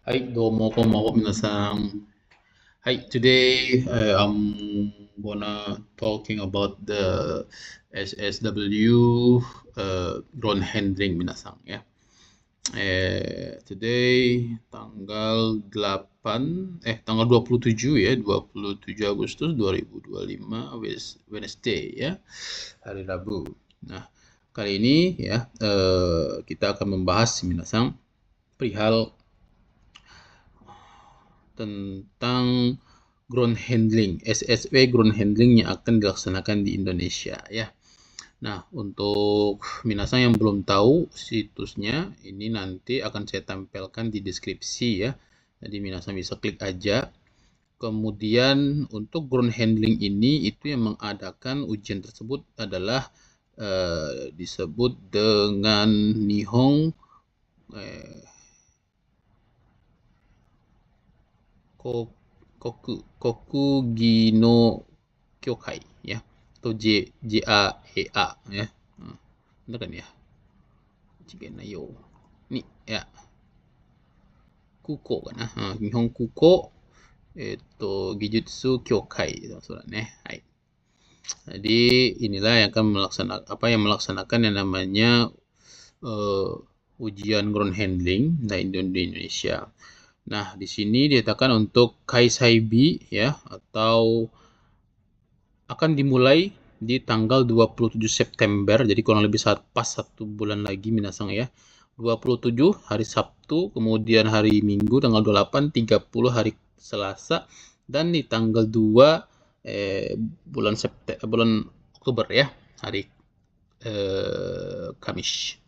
はい、どうも、こんばんは、皆さん。はい, today I'm gonna talking about the SSW ground handling 皆さんya. Today tanggal 27 ya, 27 Agustus 2025 Wednesday ya, hari Rabu. Nah, kali ini ya kita akan membahas minasang perihal tentang ground handling, SSW ground handling yang akan dilaksanakan di Indonesia ya. Nah, untuk minasang yang belum tahu situsnya, ini nanti akan saya tampilkan di deskripsi ya. Jadi minasang bisa klik aja. Kemudian untuk ground handling ini itu yang mengadakan ujian tersebut adalah disebut dengan Nihong Kokugino Kyokai ya, atau JAEA ya. Benar kan ya? Jigenayo. Ini ya. Kuko kan na. Nihon Kuko Gijutsu Kyokai. Hai. Jadi inilah yang akan melaksanakan yang namanya ujian ground handling di Indonesia. Nah, di sini dikatakan untuk Kaisaibi ya, atau akan dimulai di tanggal 27 September. Jadi kurang lebih pas 1 bulan lagi minasang ya. 27 hari Sabtu, kemudian hari Minggu tanggal 28, 30 hari Selasa, dan di tanggal 2 bulan Oktober ya, hari Kamis.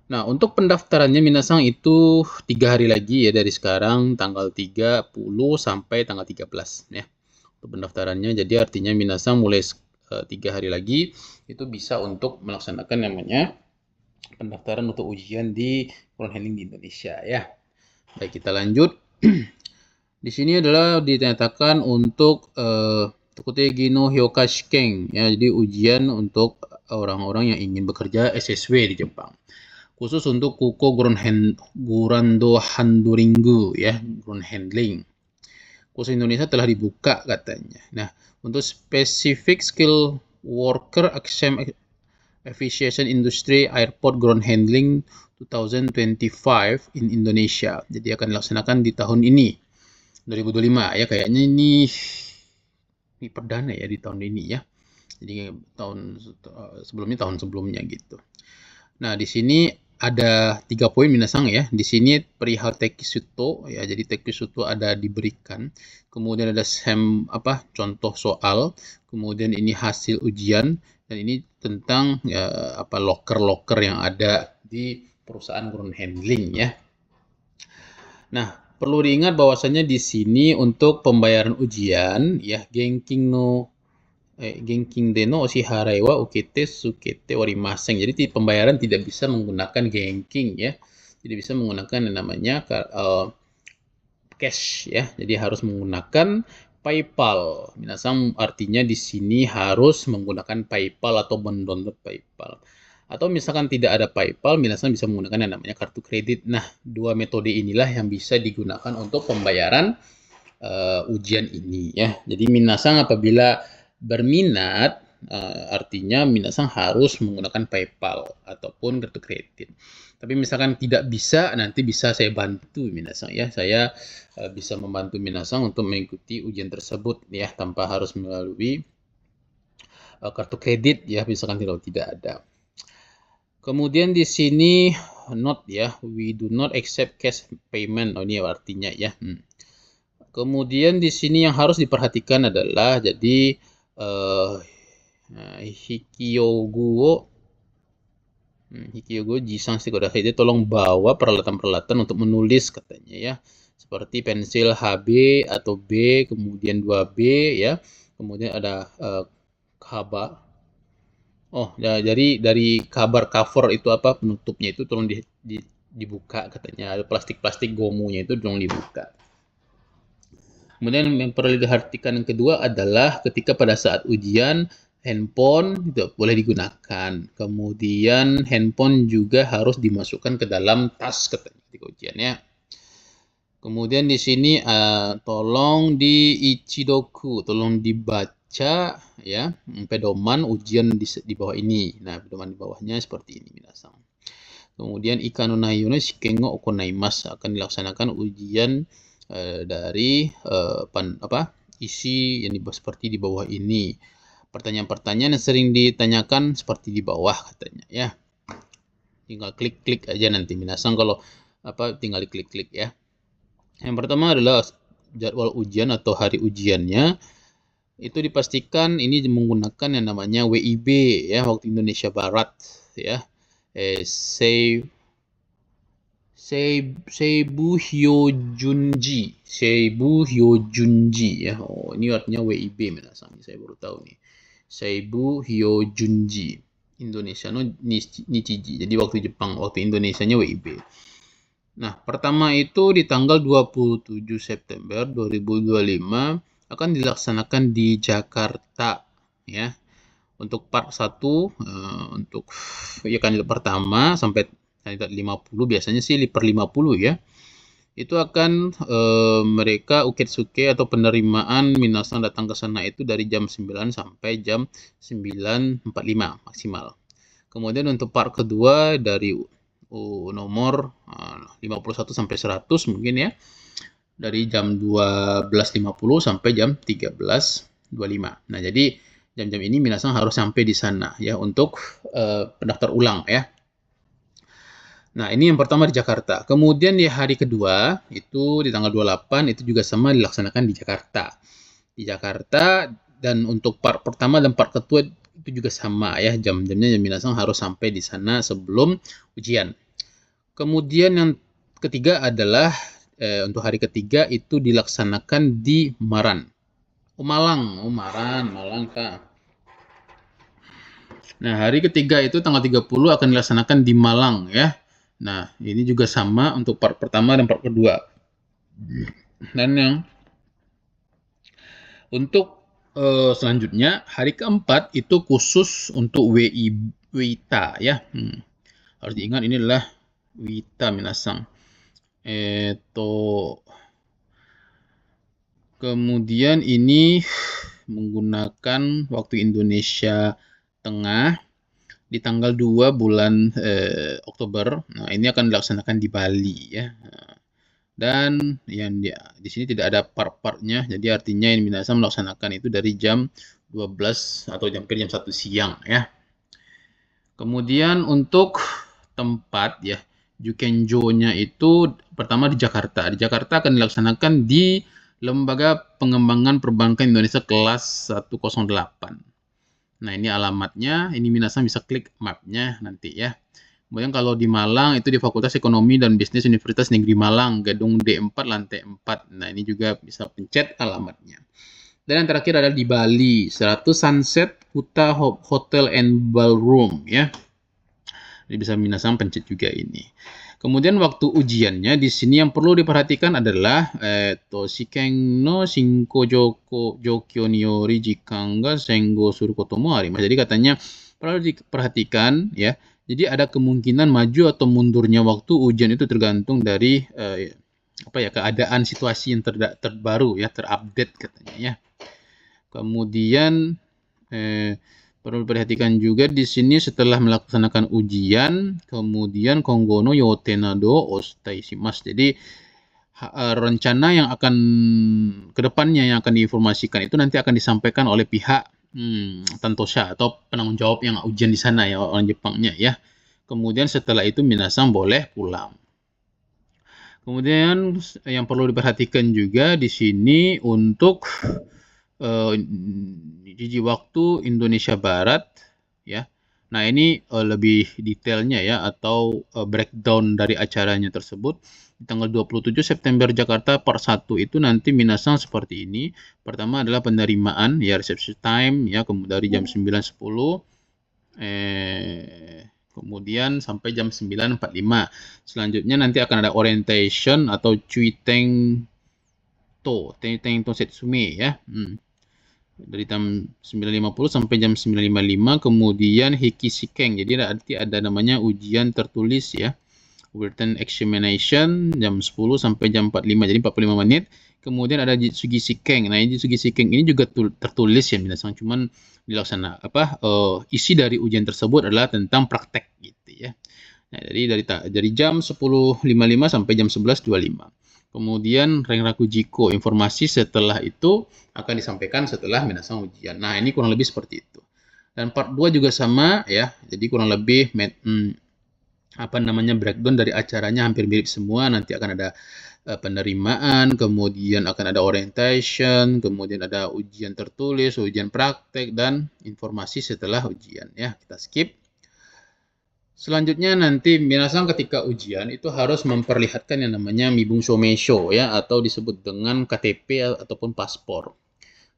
Nah, untuk pendaftarannya minasang itu 3 hari lagi ya dari sekarang, tanggal 30 sampai tanggal 13 ya. Untuk pendaftarannya, jadi artinya minasang mulai 3 hari lagi itu bisa untuk melaksanakan namanya pendaftaran untuk ujian di ground handling di Indonesia ya. Baik, kita lanjut. Di sini adalah dinyatakan untuk Tokutegi no Hyoka Shiken ya, jadi ujian untuk orang-orang yang ingin bekerja SSW di Jepang. Khusus untuk Kuko Gurando Handoringu ya, ground handling. Khusus Indonesia telah dibuka katanya. Nah, untuk specific skill worker exam aviation industry airport ground handling 2025 in Indonesia. Jadi akan dilaksanakan di tahun ini 2025 ya, kayaknya ini perdana ya di tahun ini ya. Jadi tahun sebelumnya gitu. Nah, di sini ada 3 poin minasang ya. Di sini perihal tekisuto ya. Jadi tekisuto ada diberikan. Kemudian ada contoh soal. Kemudian ini hasil ujian, dan ini tentang ya, loker-loker yang ada di perusahaan ground handling ya. Nah, perlu diingat bahwasanya di sini untuk pembayaran ujian ya, Genking deno oshiharai wa sukete warimasen. Jadi pembayaran tidak bisa menggunakan genking ya. Tidak bisa menggunakan yang namanya cash ya. Jadi harus menggunakan PayPal. Minasang artinya di sini harus menggunakan PayPal atau mendownload PayPal. Atau misalkan tidak ada PayPal, minasang bisa menggunakan yang namanya kartu kredit. Nah, 2 metode inilah yang bisa digunakan untuk pembayaran ujian ini ya. Jadi minasang apabila berminat, artinya minasang harus menggunakan PayPal ataupun kartu kredit. Tapi misalkan tidak bisa, nanti bisa saya bantu minasang ya. Saya bisa membantu minasang untuk mengikuti ujian tersebut ya, tanpa harus melalui kartu kredit ya, misalkan kalau tidak ada. Kemudian di sini not ya, we do not accept cash payment. Oh, ini artinya ya. Kemudian di sini yang harus diperhatikan adalah jadi Hikyogo Jisan Shikodasai, dia tolong bawa peralatan-peralatan untuk menulis katanya ya. Seperti pensil HB atau B, kemudian 2B ya. Kemudian ada kaba. Oh, ya, dari kabar cover itu penutupnya itu tolong dibuka katanya. Ada plastik-plastik gomunya itu tolong dibuka. Kemudian yang perlu diperhatikan yang kedua adalah ketika pada saat ujian, handphone tidak boleh digunakan. Kemudian handphone juga harus dimasukkan ke dalam tas ketika ujiannya. Kemudian di sini tolong di ichidoku, tolong dibaca ya pedoman ujian di bawah ini. Nah, pedoman di bawahnya seperti ini minasang. Kemudian ikan no naiyo no shiken wo okonaimasu, akan dilaksanakan ujian dari isi yang seperti di bawah ini. Pertanyaan-pertanyaan yang sering ditanyakan seperti di bawah katanya ya. Tinggal klik-klik aja nanti minasang kalau tinggal diklik-klik ya. Yang pertama adalah jadwal ujian atau hari ujiannya. Itu dipastikan ini menggunakan yang namanya WIB ya, waktu Indonesia Barat ya. Seibu Hyojunji ya. Oh, ini artinya WIB minasang. Saya baru tahu nih. Seibu Hyojunji. Indonesia no Nichiji. Jadi waktu Jepang, waktu Indonesianya WIB. Nah, pertama itu di tanggal 27 September 2025 akan dilaksanakan di Jakarta ya. Untuk part 1 untuk ya kandidat pertama sampai kandidat 50, biasanya sih per 50 ya. Itu akan mereka uketsuke atau penerimaan minasang datang ke sana itu dari jam 9 sampai jam 9.45 maksimal. Kemudian untuk part kedua dari nomor 51 sampai 100 mungkin ya, dari jam 12.50 sampai jam 13.25. Nah, jadi jam-jam ini minasang harus sampai di sana ya untuk pendaftar ulang ya. Nah, ini yang pertama di Jakarta. Kemudian di hari kedua itu di tanggal 28 itu juga sama dilaksanakan di Jakarta. Di Jakarta, dan untuk part pertama dan part kedua itu juga sama ya, jam-jamnya minasang harus sampai di sana sebelum ujian. Kemudian yang ketiga adalah untuk hari ketiga itu dilaksanakan di Maran. Malang Kak. Nah, hari ketiga itu tanggal 30 akan dilaksanakan di Malang ya. Nah, ini juga sama untuk part pertama dan part kedua. Dan yang untuk selanjutnya hari keempat itu khusus untuk WITA ya. Harus diingat ini adalah WITA minasang. Kemudian ini menggunakan waktu Indonesia Tengah di tanggal 2 bulan Oktober. Nah, ini akan dilaksanakan di Bali ya. Dan yang di sini tidak ada part-partnya, jadi artinya ini minasang melaksanakan itu dari jam 12 atau hampir jam 1 siang ya. Kemudian untuk tempat ya, Jukenjo-nya itu pertama di Jakarta. Di Jakarta akan dilaksanakan di Lembaga Pengembangan Perbankan Indonesia kelas 108. Nah, ini alamatnya, ini minasang bisa klik mapnya nanti ya. Kemudian kalau di Malang itu di Fakultas Ekonomi dan Bisnis Universitas Negeri Malang, gedung D4 lantai 4. Nah, ini juga bisa pencet alamatnya. Dan yang terakhir adalah di Bali, 100 Sunset Kuta Hotel and Ballroom ya. Jadi bisa minasang pencet juga ini. Kemudian waktu ujiannya di sini yang perlu diperhatikan adalah shiken no shinko jokyo ni yori jikan ga sengo suru koto mo arimasu. Jadi katanya perlu diperhatikan ya. Jadi ada kemungkinan maju atau mundurnya waktu ujian itu tergantung dari keadaan situasi yang terbaru ya, terupdate katanya ya. Kemudian perlu diperhatikan juga di sini setelah melaksanakan ujian, kemudian Kongo no yote nado oshite shimasu. Jadi rencana yang akan kedepannya yang akan diinformasikan itu nanti akan disampaikan oleh pihak Tantosha atau penanggung jawab yang ujian di sana ya, orang Jepangnya ya. Kemudian setelah itu minasang boleh pulang. Kemudian yang perlu diperhatikan juga di sini untuk jiji waktu Indonesia Barat ya. Nah, ini lebih detailnya ya, atau breakdown dari acaranya tersebut. Di tanggal 27 September Jakarta part 1 itu nanti minasang seperti ini. Pertama adalah penerimaan ya, reception time ya, kemudian dari jam 9.10 kemudian sampai jam 9.45. Selanjutnya nanti akan ada orientation atau cuiteng to setsume ya. Dari jam 9.50 sampai jam 9.55, kemudian hikishikeng. Jadi nanti ada namanya ujian tertulis ya. written examination jam 10 sampai jam 45, jadi 45 menit. Kemudian ada Jitsugi Shiken. Nah, Jitsugi Shiken ini juga tertulis ya minasang, cuman dilaksana isi dari ujian tersebut adalah tentang praktek gitu ya. Nah, jadi dari jam 10.55 sampai jam 11.25. Kemudian Renraku Jiko, informasi setelah itu akan disampaikan setelah minasang ujian. Nah, ini kurang lebih seperti itu. Dan part 2 juga sama ya. Jadi kurang lebih breakdown dari acaranya hampir mirip semua. Nanti akan ada penerimaan, kemudian akan ada orientation, kemudian ada ujian tertulis, ujian praktek, dan informasi setelah ujian ya. Kita skip. Selanjutnya nanti minasang ketika ujian itu harus memperlihatkan yang namanya Mibung Shomesho ya, atau disebut dengan KTP ataupun paspor.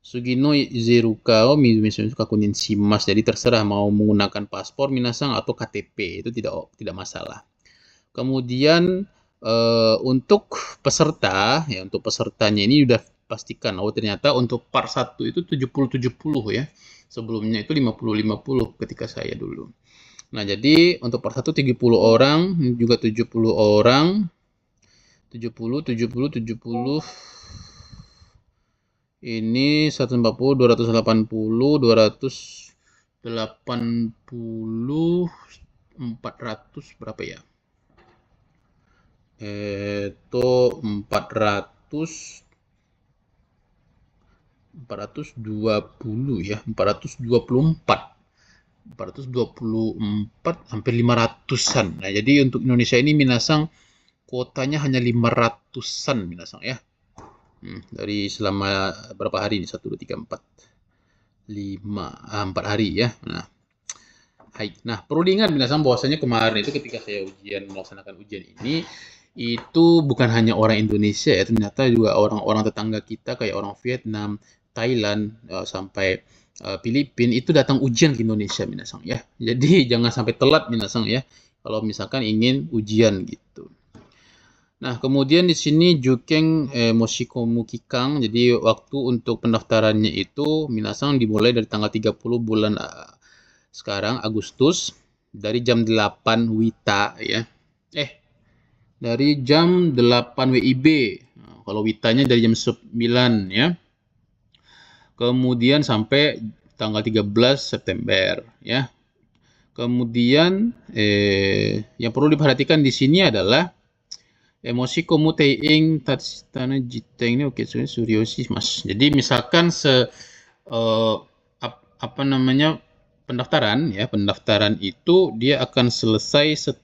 Sugino Izeruka Mibung Shomesho kakunin shimas. Jadi terserah mau menggunakan paspor minasang atau KTP, itu tidak masalah. Kemudian untuk peserta ya, untuk pesertanya ini sudah pastikan ternyata untuk part 1 itu 70-70 ya. Sebelumnya itu 50-50 ketika saya dulu. Nah, jadi untuk part 1 30 orang, juga 70 orang. 70. Ini 140, 280, 280, 400 berapa ya? Itu 420 ya, 424 hampir 500-an. Nah, jadi untuk Indonesia ini minasang kuotanya hanya 500-an minasang ya. Dari selama berapa hari ini? 1 2 3 4 5 4 hari ya. Nah, perlu diingat minasang bahwasanya kemarin itu ketika saya melaksanakan ujian ini itu bukan hanya orang Indonesia ya, ternyata juga orang-orang tetangga kita kayak orang Vietnam, Thailand, sampai Filipina itu datang ujian ke Indonesia minasang ya. Jadi jangan sampai telat minasang ya kalau misalkan ingin ujian gitu. Nah, kemudian di sini Jukeng Moshikomu Kikang. Jadi waktu untuk pendaftarannya itu minasang dimulai dari tanggal 30 bulan sekarang Agustus dari jam 8 WITA ya. Dari jam 8 WIB. Nah, kalau WITA-nya dari jam 9 ya. Kemudian sampai tanggal 13 September ya. Kemudian yang perlu diperhatikan di sini adalah emosi komuteing tatstana jiteng ini oke suryoshi mas. Jadi misalkan pendaftaran itu dia akan selesai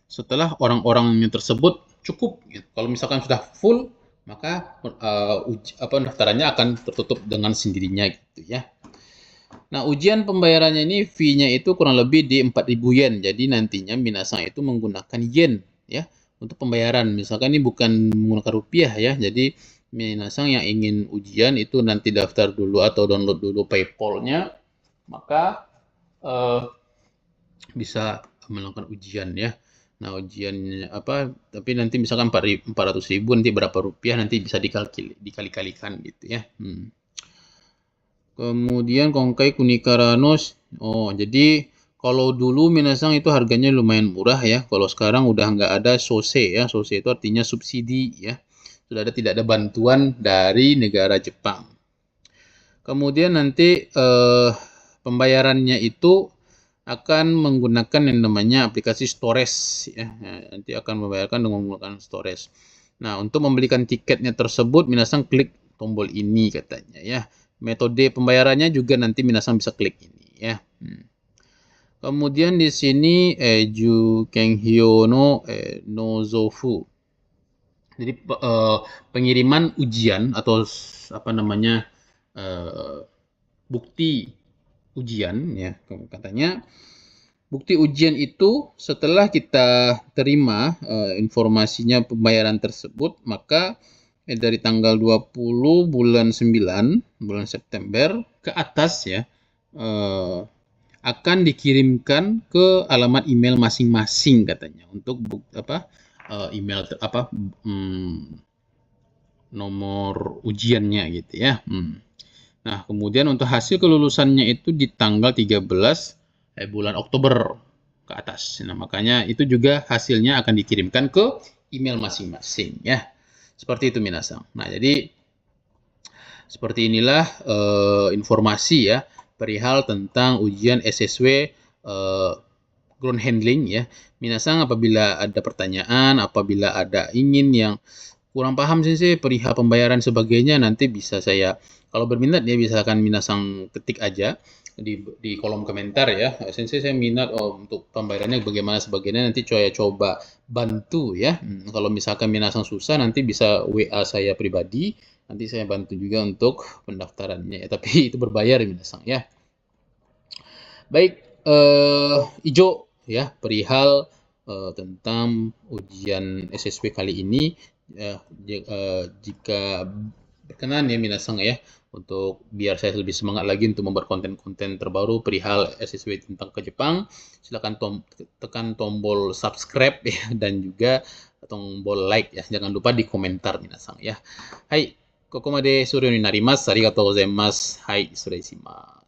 setelah orang-orangnya tersebut cukup. Kalau misalkan sudah full, maka pendaftarannya akan tertutup dengan sendirinya gitu ya. Nah, ujian pembayarannya ini fee-nya itu kurang lebih di 4.000 yen. Jadi nantinya minasang itu menggunakan yen ya untuk pembayaran. Misalkan ini bukan menggunakan rupiah ya. Jadi minasang yang ingin ujian itu nanti daftar dulu atau download dulu PayPal-nya, maka bisa melakukan ujian ya. Nah, ujiannya tapi nanti misalkan 400.000 nanti berapa rupiah nanti bisa dikali-kalikan gitu ya. Kemudian Kongkai Kunikaranos. Jadi kalau dulu minasang itu harganya lumayan murah ya. Kalau sekarang udah nggak ada sose ya. Sose itu artinya subsidi ya. Tidak ada bantuan dari negara Jepang. Kemudian nanti pembayarannya itu akan menggunakan yang namanya aplikasi Stores ya. Nanti akan membayarkan dengan menggunakan Stores. Nah, untuk membelikan tiketnya tersebut minasang klik tombol ini katanya ya. Metode pembayarannya juga nanti minasang bisa klik ini ya. Kemudian di sini Jukenhyo no Nozofu. Jadi pengiriman ujian atau bukti ujian ya, katanya bukti ujian itu setelah kita terima informasinya pembayaran tersebut, maka dari tanggal 20 bulan 9 bulan September ke atas ya akan dikirimkan ke alamat email masing-masing katanya untuk email nomor ujiannya gitu ya. Nah, kemudian untuk hasil kelulusannya itu di tanggal 13 bulan Oktober ke atas. Nah, makanya itu juga hasilnya akan dikirimkan ke email masing-masing ya. Seperti itu minasang. Nah, jadi seperti inilah informasi ya perihal tentang ujian SSW ground handling ya. Minasang apabila ada pertanyaan, apabila ada ingin yang kurang paham sih perihal pembayaran sebagainya, nanti bisa saya, kalau berminat ya bisa akan minasang ketik aja di kolom komentar ya. Sensei saya minat untuk pembayarannya bagaimana sebagainya, nanti saya coba bantu ya. Kalau misalkan minasang susah nanti bisa WA saya pribadi, nanti saya bantu juga untuk pendaftarannya ya. Tapi itu berbayar minasang ya. Baik, Ijo ya perihal tentang ujian SSW kali ini. Jika berkenan ya minasang ya, untuk biar saya lebih semangat lagi untuk membuat konten-konten terbaru perihal SSW tentang ke Jepang, silakan tekan tombol subscribe ya, dan juga tombol like ya. Jangan lupa di komentar minasang ya. Hai, ここまで終了になります。ありがとうございます。はい、失礼します。